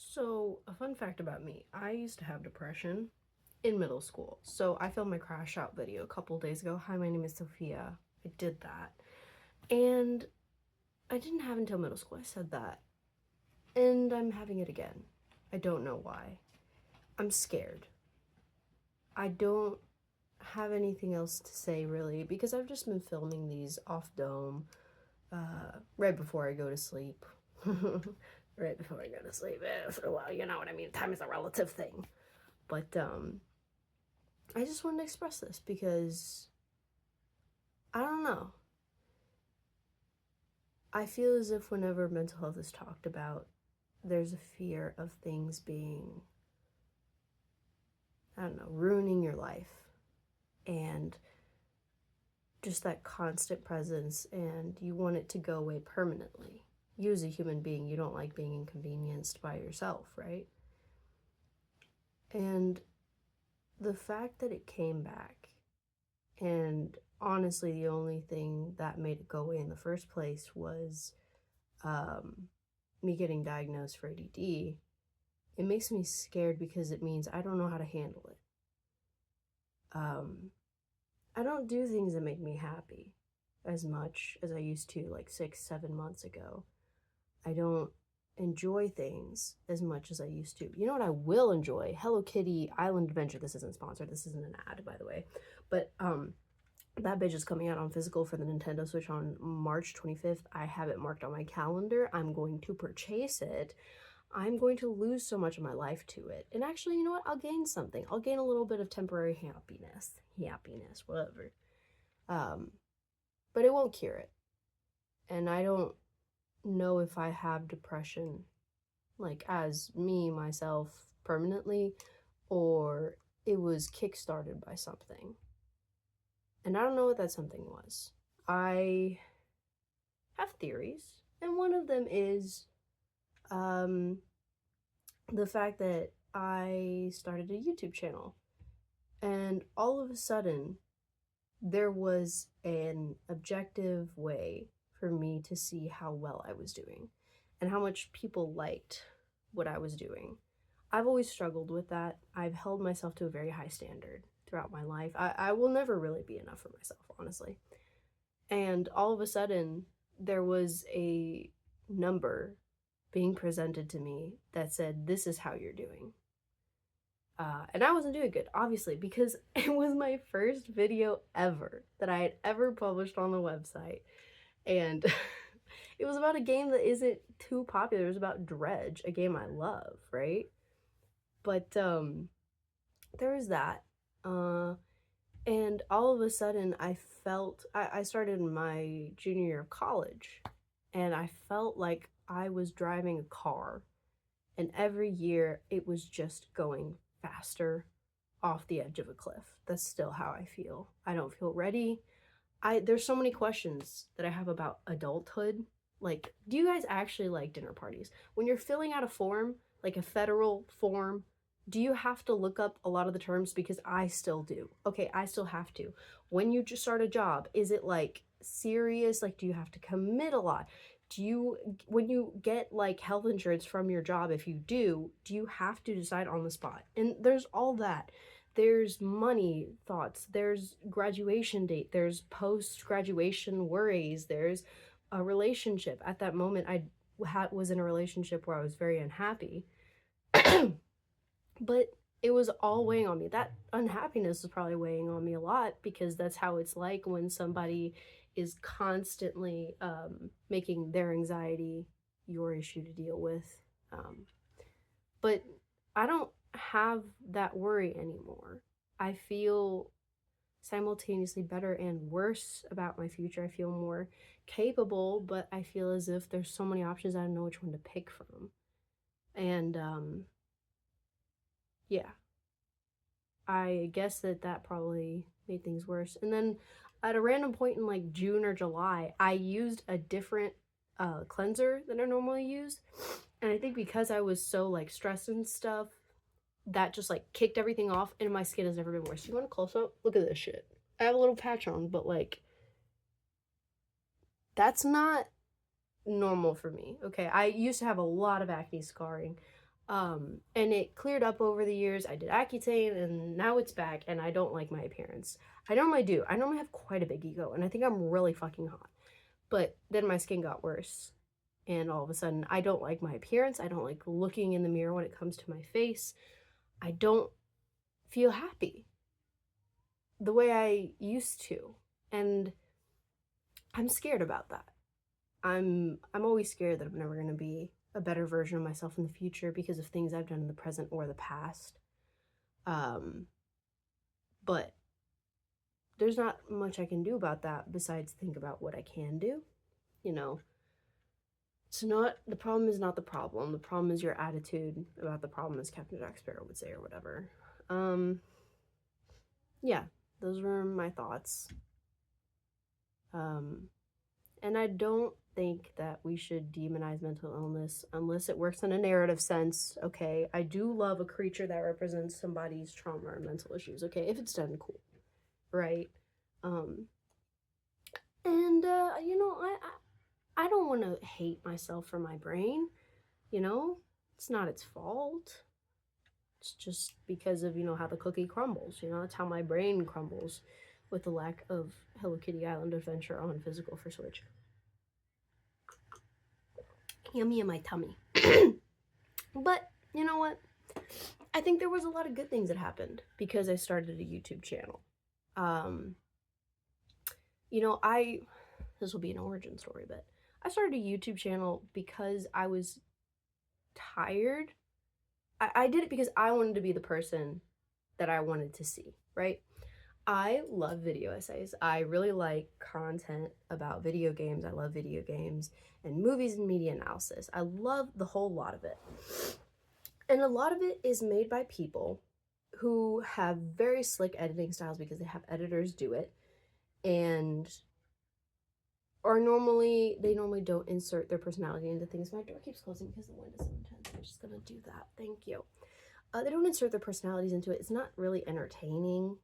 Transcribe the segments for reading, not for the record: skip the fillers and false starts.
So, a fun fact about me, I used to have depression in middle school. So, I filmed my crash out video a couple days ago. Hi, my name is Sophia. I did that. And I didn't have until middle school. I said that. And I'm having it again. I don't know why. I'm scared. I don't have anything else to say really because I've just been filming these off dome right before I go to sleep. Right before I go to sleep. For a while, you know what I mean? Time is a relative thing. But I just wanted to express this because I don't know. I feel as if whenever mental health is talked about, there's a fear of things being, I don't know, ruining your life. And just that constant presence, and you want it to go away permanently. You as a human being, you don't like being inconvenienced by yourself, right? And the fact that it came back, and honestly, the only thing that made it go away in the first place was me getting diagnosed for ADD. It makes me scared because it means I don't know how to handle it. I don't do things that make me happy as much as I used to like 6, 7 months ago. I don't enjoy things as much as I used to. You know what I will enjoy? Hello Kitty Island Adventure. This isn't sponsored. This isn't an ad, by the way. But that bitch is coming out on physical for the Nintendo Switch on March 25th. I have it marked on my calendar. I'm going to purchase it. I'm going to lose so much of my life to it. And actually, you know what? I'll gain something. I'll gain a little bit of temporary happiness. Happiness, whatever. But it won't cure it. And I don't know if I have depression, like as me, myself, permanently, or it was kickstarted by something. And I don't know what that something was. I have theories, and one of them is the fact that I started a YouTube channel, and all of a sudden, there was an objective way for me to see how well I was doing and how much people liked what I was doing. I've always struggled with that. I've held myself to a very high standard throughout my life. I will never really be enough for myself, honestly. And all of a sudden, there was a number being presented to me that said, "This is how you're doing." And I wasn't doing good, obviously, because it was my first video ever that I had ever published on the website. And it was about a game that isn't too popular. It was about Dredge, a game I love, right? But there was that. And all of a sudden, I started in my junior year of college, and I felt like I was driving a car, and every year it was just going faster off the edge of a cliff. That's still how I feel. I don't feel ready. There's so many questions that I have about adulthood. Like, do you guys actually like dinner parties? When you're filling out a form, like a federal form, do you have to look up a lot of the terms? Because I still do. Okay, I still have to. When you just start a job, is it like serious? Like, do you have to commit a lot? When you get like health insurance from your job, if you do you have to decide on the spot? And there's all that. There's money thoughts, there's graduation date, there's post graduation worries, there's a relationship. At that moment, I was in a relationship where I was very unhappy. But it was all weighing on me. That unhappiness was probably weighing on me a lot because that's how it's like when somebody is constantly making their anxiety your issue to deal with. But I don't have that worry anymore. I feel simultaneously better and worse about my future. I feel more capable, but I feel as if there's so many options I don't know which one to pick from. And yeah, I guess that probably made things worse. And then at a random point in like June or July, I used a different cleanser than I normally use. And I think because I was so like stressed and stuff, that just like kicked everything off, and my skin has never been worse. You want a close up? Look at this shit. I have a little patch on, but like, that's not normal for me. Okay, I used to have a lot of acne scarring. And it cleared up over the years. I did Accutane, and now it's back, and I don't like my appearance. I normally do. I normally have quite a big ego, and I think I'm really fucking hot. But then my skin got worse, and all of a sudden, I don't like my appearance. I don't like looking in the mirror when it comes to my face. I don't feel happy the way I used to, and I'm scared about that. I'm always scared that I'm never going to be a better version of myself in the future because of things I've done in the present or the past. Um, but there's not much I can do about that besides think about what I can do. You know, it's not, the problem is not the problem. The problem is your attitude about the problem, as Captain Jack Sparrow would say, or whatever. Yeah, those were my thoughts. And I don't think that we should demonize mental illness unless it works in a narrative sense. Okay, I do love a creature that represents somebody's trauma or mental issues. Okay, if it's done, cool, right? Um, and you know, I don't want to hate myself for my brain. You know, it's not its fault. It's just because of, you know, how the cookie crumbles. You know, that's how my brain crumbles with the lack of Hello Kitty Island Adventure on physical for Switch. Yummy in my tummy. But you know what? I think there was a lot of good things that happened because I started a YouTube channel. You know, this will be an origin story, but I started a YouTube channel because I was tired. I did it because I wanted to be the person that I wanted to see, right? I love video essays. I really like content about video games. I love video games and movies and media analysis. I love the whole lot of it. And a lot of it is made by people who have very slick editing styles because they have editors do it, and they normally don't insert their personality into things. My door keeps closing because the wind is so intense. I'm just gonna do that. Thank you. They don't insert their personalities into it. It's not really entertaining,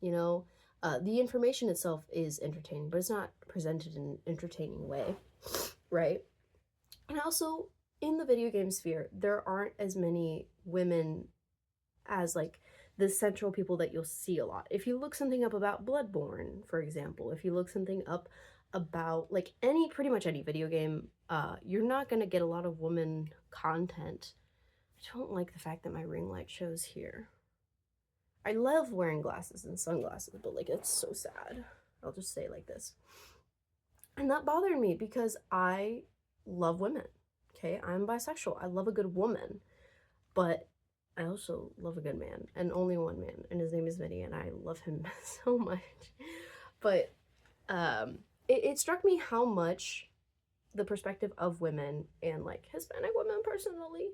you know. The information itself is entertaining, but it's not presented in an entertaining way, right? And also, in the video game sphere, there aren't as many women as, like, the central people that you'll see a lot. If you look something up about Bloodborne, for example, if you look something up about, like, pretty much any video game, you're not gonna get a lot of woman content. I don't like the fact that my ring light shows here. I love wearing glasses and sunglasses, but, like, it's so sad. I'll just say it like this. And that bothered me because I love women, okay? I'm bisexual. I love a good woman, but I also love a good man, and only one man, and his name is Vinny, and I love him so much. But it struck me how much the perspective of women, and, like, Hispanic women personally,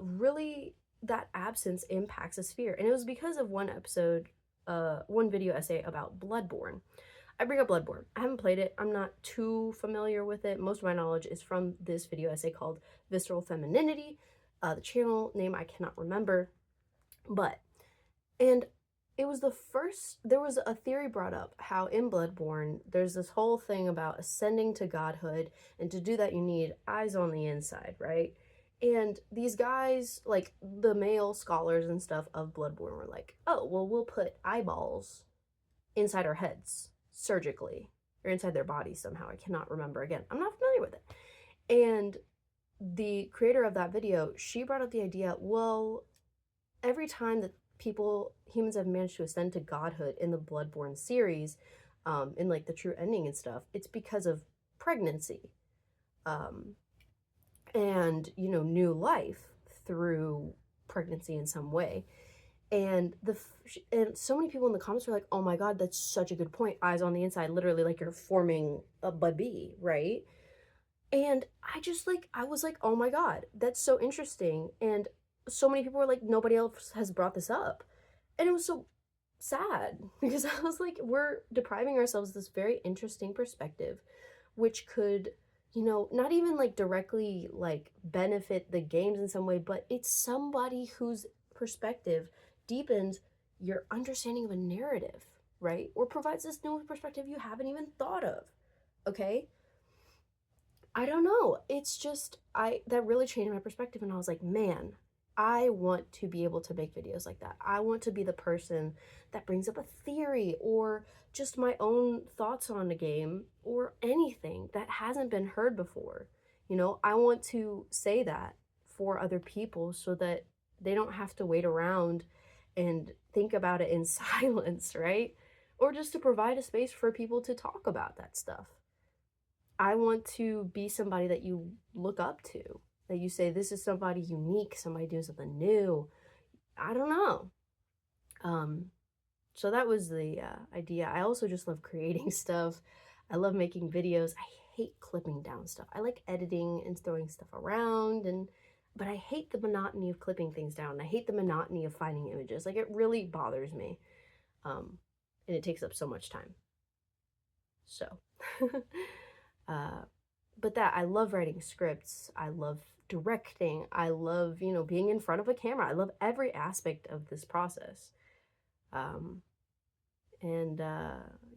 really, that absence impacts a sphere. And it was because of one video essay about Bloodborne. I bring up Bloodborne. I haven't played it. I'm not too familiar with it. Most of my knowledge is from this video essay called Visceral Femininity. The channel name I cannot remember. And it was there was a theory brought up how in Bloodborne, there's this whole thing about ascending to godhood, and to do that you need eyes on the inside, right? And these guys, like the male scholars and stuff of Bloodborne, were like, oh, well, we'll put eyeballs inside our heads surgically, or inside their bodies somehow. I cannot remember again. I'm not familiar with it. And the creator of that video, she brought up the idea, well, every time that humans have managed to ascend to godhood in the Bloodborne series, in, like, the true ending and stuff, it's because of pregnancy. And, you know, new life through pregnancy in some way. And so many people in the comments were like, oh my god, that's such a good point. Eyes on the inside, literally like you're forming a baby, right? And I was like, oh my god, that's so interesting. And so many people were like, nobody else has brought this up. And it was so sad because I was like, we're depriving ourselves of this very interesting perspective, which could, you know, not even, like, directly, like, benefit the games in some way, but it's somebody whose perspective deepens your understanding of a narrative, right? Or provides this new perspective you haven't even thought of, okay? I don't know. It's just, that really changed my perspective, and I was like, man, I want to be able to make videos like that. I want to be the person that brings up a theory or just my own thoughts on a game or anything that hasn't been heard before. You know, I want to say that for other people so that they don't have to wait around and think about it in silence, right? Or just to provide a space for people to talk about that stuff. I want to be somebody that you look up to, that you say, this is somebody unique, somebody doing something new. I don't know. So that was the idea. I also just love creating stuff. I love making videos. I hate clipping down stuff. I like editing and throwing stuff around, but I hate the monotony of clipping things down. I hate the monotony of finding images. Like, it really bothers me. And it takes up so much time. So, but I love writing scripts. I love directing. I love, you know, being in front of a camera. I love every aspect of this process.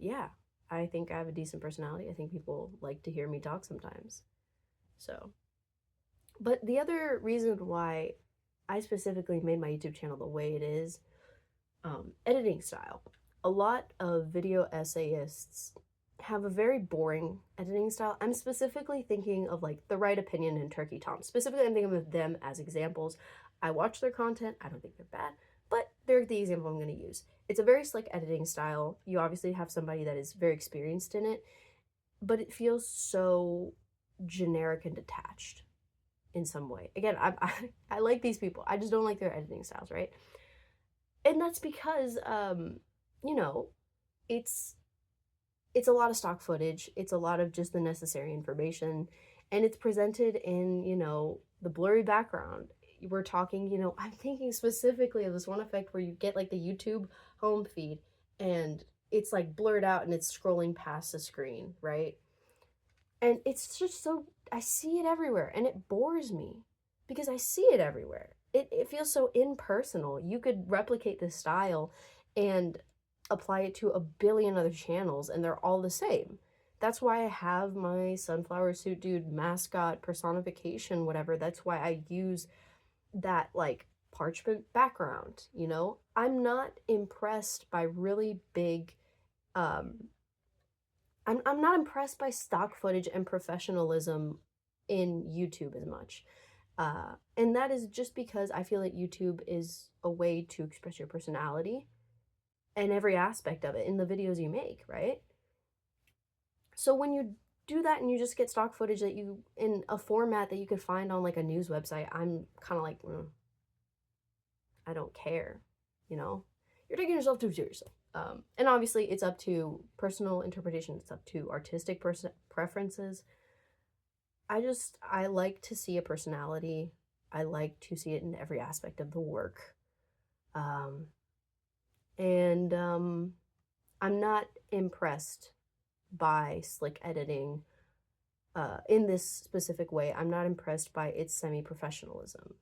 Yeah, I think I have a decent personality. I think people like to hear me talk sometimes. So, but the other reason why I specifically made my YouTube channel the way it is, editing style. A lot of video essayists have a very boring editing style. I'm specifically thinking of like The Right Opinion and Turkey Tom. Specifically, I'm thinking of them as examples. I watch their content. I don't think they're bad, but they're the example I'm going to use. It's a very slick editing style. You obviously have somebody that is very experienced in it, but it feels so generic and detached in some way. Again, I like these people. I just don't like their editing styles, right? And that's because, you know, it's a lot of stock footage. It's a lot of just the necessary information, and it's presented in, you know, the blurry background. We're talking, you know, I'm thinking specifically of this one effect where you get like the YouTube home feed and it's like blurred out and it's scrolling past the screen, right? And it's just so, I see it everywhere and it bores me because I see it everywhere. It feels so impersonal. You could replicate this style and apply it to a billion other channels and they're all the same. That's why I have my sunflower suit dude mascot personification, whatever. That's why I use that like parchment background, you know? I'm not impressed by really big I'm not impressed by stock footage and professionalism in YouTube as much. And that is just because I feel like YouTube is a way to express your personality and every aspect of it in the videos you make, right? So when you do that and you just get stock footage that you, in a format that you could find on like a news website, I'm kind of like, I don't care, you know? You're taking yourself too seriously. And obviously it's up to personal interpretation. It's up to artistic preferences. I like to see a personality. I like to see it in every aspect of the work. I'm not impressed by slick editing in this specific way. I'm not impressed by its semi-professionalism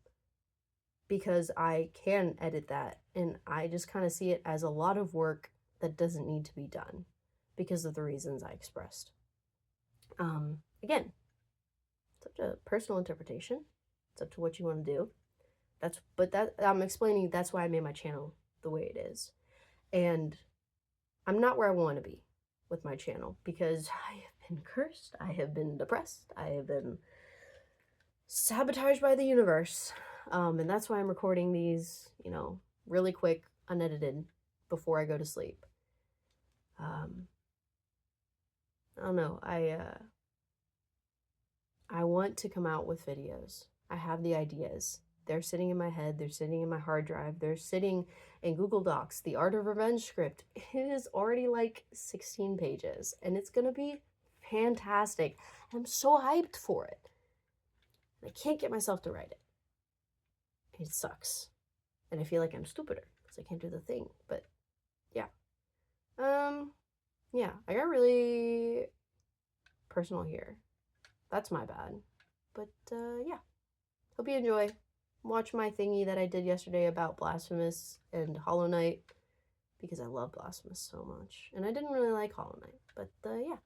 because I can edit that and I just kind of see it as a lot of work that doesn't need to be done because of the reasons I expressed. Again, it's up to personal interpretation. It's up to what you want to do. I'm explaining that's why I made my channel the way it is. And I'm not where I want to be with my channel because I have been cursed. I have been depressed. I have been sabotaged by the universe. And that's why I'm recording these, you know, really quick, unedited before I go to sleep. I don't know. I want to come out with videos. I have the ideas. They're sitting in my head. They're sitting in my hard drive. They're sitting in Google Docs. The Art of Revenge script. It is already like 16 pages and it's going to be fantastic. I'm so hyped for it. I can't get myself to write it. It sucks. And I feel like I'm stupider because I can't do the thing. But yeah. Yeah, I got really personal here. That's my bad. But yeah. Hope you enjoy. Watch my thingy that I did yesterday about Blasphemous and Hollow Knight because I love Blasphemous so much. And I didn't really like Hollow Knight. But yeah.